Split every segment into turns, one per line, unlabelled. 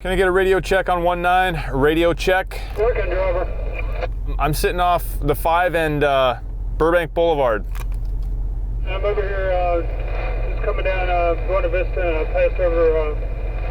Can I get a radio check on 19? Radio check.
Working, driver.
I'm sitting off the 5 and Burbank Boulevard.
I'm over here, just coming down Buena Vista and passed over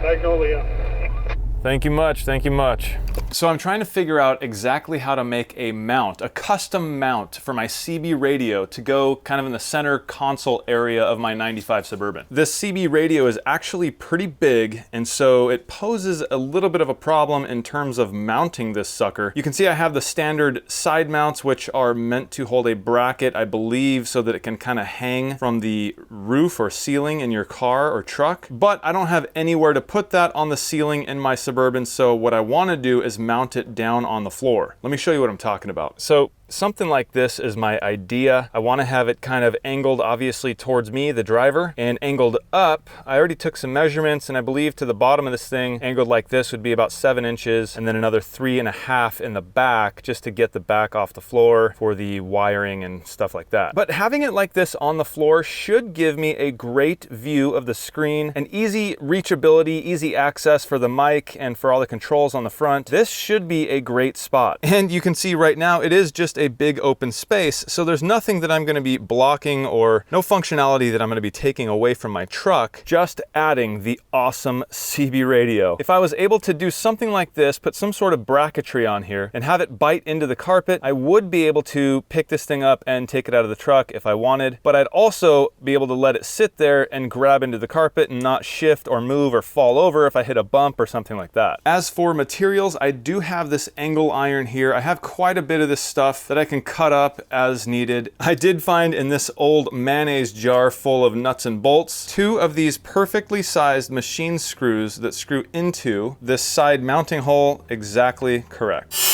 Magnolia.
Thank you much, thank you much. So I'm trying to figure out exactly how to make a mount, a custom mount for my CB radio to go kind of in the center console area of my 95 Suburban. This CB radio is actually pretty big, and so it poses a little bit of a problem in terms of mounting this sucker. You can see I have the standard side mounts, which are meant to hold a bracket, I believe, so that it can kind of hang from the roof or ceiling in your car or truck. But I don't have anywhere to put that on the ceiling in my Suburban, so what I want to do is mount it down on the floor. Let me show you what I'm talking about. So something like this is my idea. I want to have it kind of angled obviously towards me, the driver, and angled up. I already took some measurements, and I believe to the bottom of this thing, angled like this, would be about 7 inches, and then another 3.5 in the back, just to get the back off the floor for the wiring and stuff like that. But having it like this on the floor should give me a great view of the screen, an easy reachability, easy access for the mic and for all the controls on the front. This should be a great spot. And you can see right now it is just a big open space, so there's nothing that I'm going to be blocking or no functionality that I'm going to be taking away from my truck, just adding the awesome CB radio. If I was able to do something like this, put some sort of bracketry on here and have it bite into the carpet, I would be able to pick this thing up and take it out of the truck if I wanted, but I'd also be able to let it sit there and grab into the carpet and not shift or move or fall over if I hit a bump or something like that. As for materials, I do have this angle iron here. I have quite a bit of this stuff that I can cut up as needed. I did find in this old mayonnaise jar full of nuts and bolts 2 of these perfectly sized machine screws that screw into this side mounting hole exactly correct.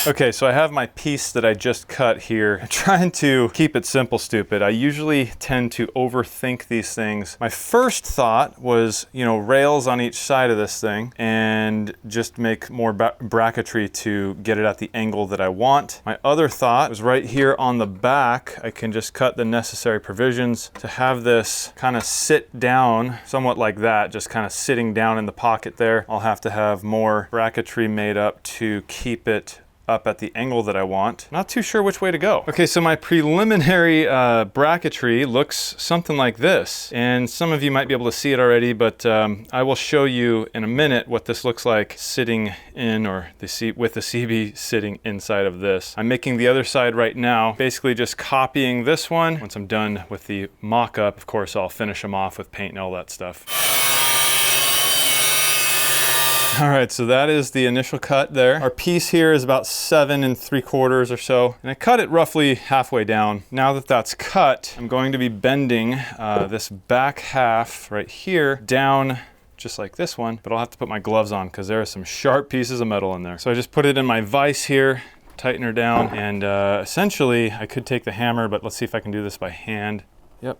Okay, so I have my piece that I just cut here. I'm trying to keep it simple, stupid. I usually tend to overthink these things. My first thought was, you know, rails on each side of this thing and just make more bracketry to get it at the angle that I want. My other thought was right here on the back, I can just cut the necessary provisions to have this kind of sit down, somewhat like that, just kind of sitting down in the pocket there. I'll have to have more bracketry made up to keep it up at the angle that I want. Not too sure which way to go. Okay, so my preliminary bracketry looks something like this. And some of you might be able to see it already, but I will show you in a minute what this looks like sitting in, or with the CB sitting inside of this. I'm making the other side right now, basically just copying this one. Once I'm done with the mock-up, of course, I'll finish them off with paint and all that stuff. All right, so that is the initial cut there. Our piece here is about 7 3/4 or so, and I cut it roughly halfway down. Now that that's cut, I'm going to be bending this back half right here down just like this one, but I'll have to put my gloves on because there are some sharp pieces of metal in there. So I just put it in my vise here, tighten her down, and essentially I could take the hammer, but let's see if I can do this by hand. Yep.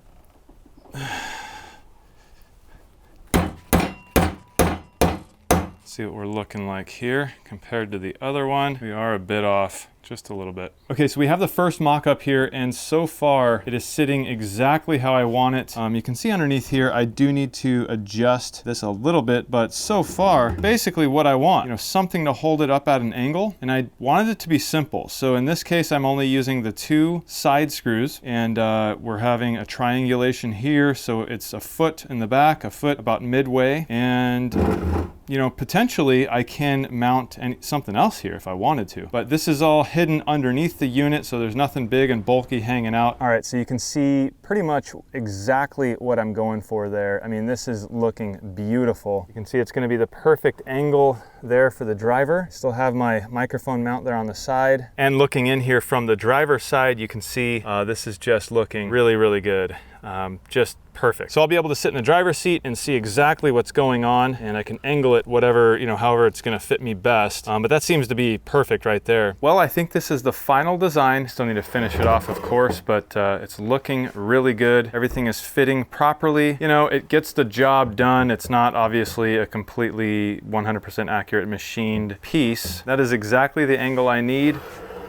See what we're looking like here compared to the other one. We are a bit off, just a little bit. Okay, so we have the first mock-up here, and so far it is sitting exactly how I want it. You can see underneath here, I do need to adjust this a little bit, but so far, basically what I want, you know, something to hold it up at an angle, and I wanted it to be simple. So in this case, I'm only using the 2 side screws, and we're having a triangulation here, so it's a foot in the back, a foot about midway, and you know, potentially I can mount something else here if I wanted to, but this is all hidden underneath the unit, so there's nothing big and bulky hanging out. All right, so you can see pretty much exactly what I'm going for there. I mean, this is looking beautiful. You can see it's gonna be the perfect angle there for the driver. Still have my microphone mount there on the side. And looking in here from the driver's side, you can see this is just looking really, really good. Just perfect. So I'll be able to sit in the driver's seat and see exactly what's going on, and I can angle it whatever, you know, however it's gonna fit me best. But that seems to be perfect right there. Well, I think this is the final design. Still need to finish it off, of course, but it's looking really good. Everything is fitting properly. You know, it gets the job done. It's not obviously a completely 100% accurate machined piece. That is exactly the angle I need.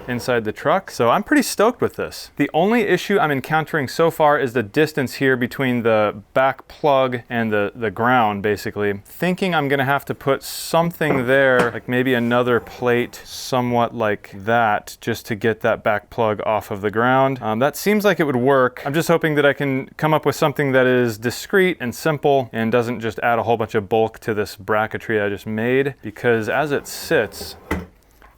inside the truck. So I'm pretty stoked with this. The only issue I'm encountering so far is the distance here between the back plug and the ground, basically. Thinking I'm gonna have to put something there, like maybe another plate somewhat like that, just to get that back plug off of the ground. That seems like it would work. I'm just hoping that I can come up with something that is discreet and simple and doesn't just add a whole bunch of bulk to this bracketry I just made, because as it sits,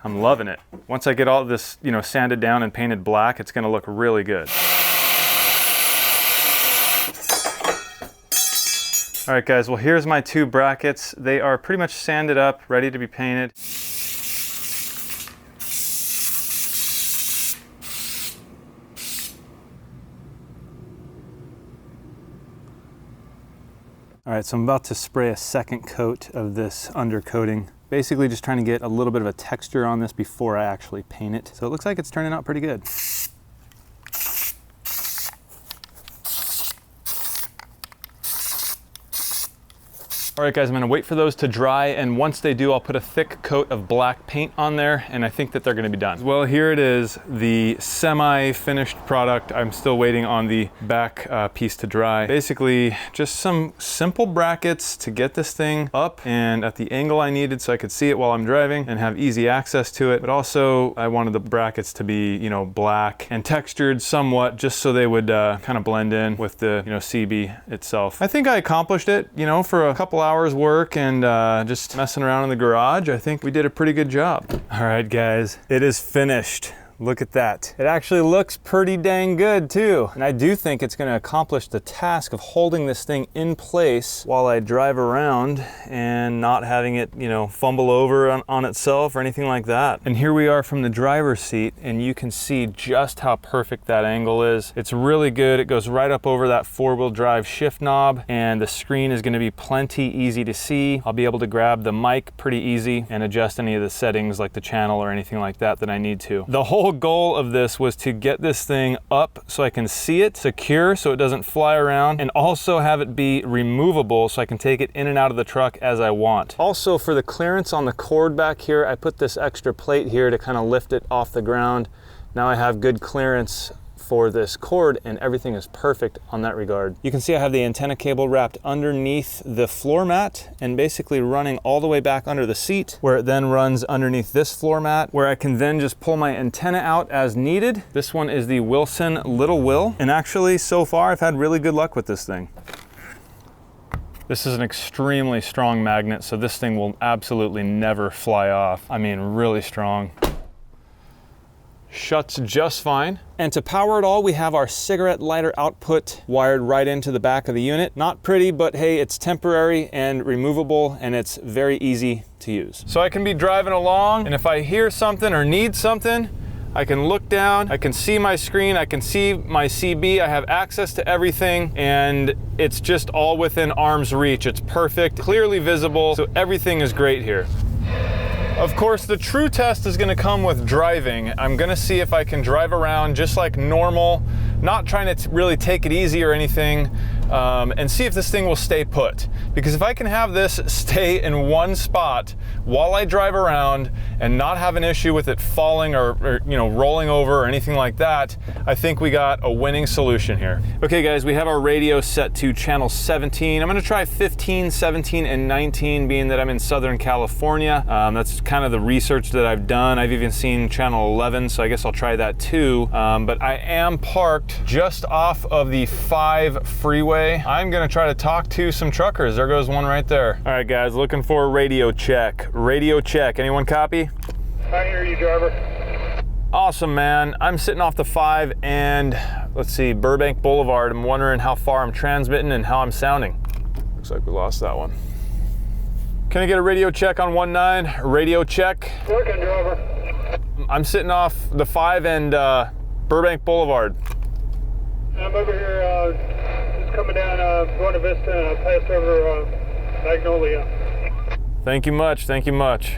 I'm loving it. Once I get all this, you know, sanded down and painted black, it's gonna look really good. All right, guys, well, here's my two brackets. They are pretty much sanded up, ready to be painted. All right, so I'm about to spray a second coat of this undercoating. Basically just trying to get a little bit of a texture on this before I actually paint it. So it looks like it's turning out pretty good. All right, guys, I'm gonna wait for those to dry, and once they do, I'll put a thick coat of black paint on there, and I think that they're gonna be done. Well, here it is, the semi-finished product. I'm still waiting on the back piece to dry. Basically, just some simple brackets to get this thing up and at the angle I needed so I could see it while I'm driving and have easy access to it. But also, I wanted the brackets to be, you know, black and textured somewhat, just so they would kind of blend in with the, you know, CB itself. I think I accomplished it, you know, for a couple hours work and just messing around in the garage. I think we did a pretty good job. All right, guys, it is finished. Look at that. It actually looks pretty dang good too. And I do think it's gonna accomplish the task of holding this thing in place while I drive around and not having it, you know, fumble over on itself or anything like that. And here we are from the driver's seat, and you can see just how perfect that angle is. It's really good. It goes right up over that four-wheel drive shift knob, and the screen is gonna be plenty easy to see. I'll be able to grab the mic pretty easy and adjust any of the settings like the channel or anything like that I need to. The whole goal of this was to get this thing up so I can see it secure so it doesn't fly around, and also have it be removable so I can take it in and out of the truck as I want. Also, for the clearance on the cord back here, I put this extra plate here to kind of lift it off the ground. Now I have good clearance for this cord, and everything is perfect on that regard. You can see I have the antenna cable wrapped underneath the floor mat and basically running all the way back under the seat, where it then runs underneath this floor mat, where I can then just pull my antenna out as needed. This one is the Wilson Little Will, and actually so far I've had really good luck with this thing. This is an extremely strong magnet, so this thing will absolutely never fly off. I mean, really strong. Shuts just fine. And to power it all, we have our cigarette lighter output wired right into the back of the unit. Not pretty, but hey, it's temporary and removable, and it's very easy to use. So I can be driving along, and if I hear something or need something, I can look down, I can see my screen, I can see my CB, I have access to everything, and it's just all within arm's reach. It's perfect, clearly visible, so everything is great here. Of course, the true test is gonna come with driving. I'm gonna see if I can drive around just like normal, not trying to really take it easy or anything, and see if this thing will stay put. Because if I can have this stay in one spot while I drive around and not have an issue with it falling or you know, rolling over or anything like that, I think we got a winning solution here. Okay guys, we have our radio set to channel 17. I'm gonna try 15, 17, and 19, being that I'm in Southern California. That's kind of the research that I've done. I've even seen channel 11, so I guess I'll try that too. But I am parked just off of the 5 freeway. I'm gonna try to talk to some truckers. There goes one right there. All right guys, looking for a radio check. Radio check, anyone copy?
I hear you, driver.
Awesome, man. I'm sitting off the 5 and let's see, Burbank Boulevard. I'm wondering how far I'm transmitting and how I'm sounding. Looks like we lost that one. Can I get a radio check on 19? Radio check.
Working, driver.
I'm sitting off the 5 and Burbank Boulevard.
I'm over here, just coming down Buena Vista, and I passed over Magnolia.
Thank you much, thank you much.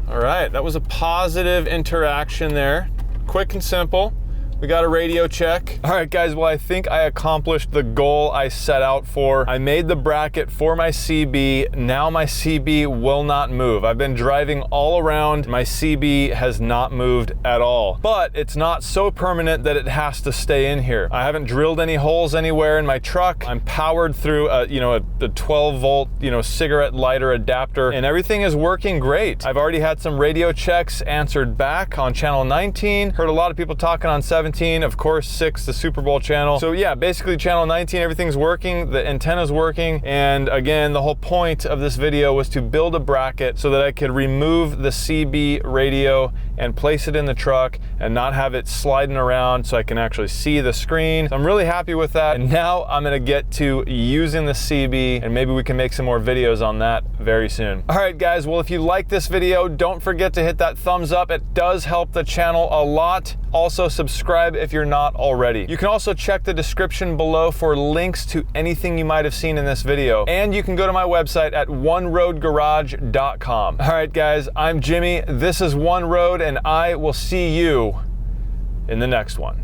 All right, that was a positive interaction there. Quick and simple. We got a radio check. All right, guys, well, I think I accomplished the goal I set out for. I made the bracket for my CB. Now my CB will not move. I've been driving all around. My CB has not moved at all, but it's not so permanent that it has to stay in here. I haven't drilled any holes anywhere in my truck. I'm powered through a 12 volt, cigarette lighter adapter, and everything is working great. I've already had some radio checks answered back on channel 19. Heard a lot of people talking on 17, of course 6, the Super Bowl channel. So yeah, basically channel 19, everything's working, the antenna's working, and again, the whole point of this video was to build a bracket so that I could remove the CB radio and place it in the truck and not have it sliding around so I can actually see the screen. So I'm really happy with that, and now I'm gonna get to using the CB, and maybe we can make some more videos on that very soon. All right, guys, well, if you like this video, don't forget to hit that thumbs up. It does help the channel a lot. Also, subscribe if you're not already. You can also check the description below for links to anything you might have seen in this video. And you can go to my website at oneroadgarage.com. All right, guys, I'm Jimmy. This is One Road, and I will see you in the next one.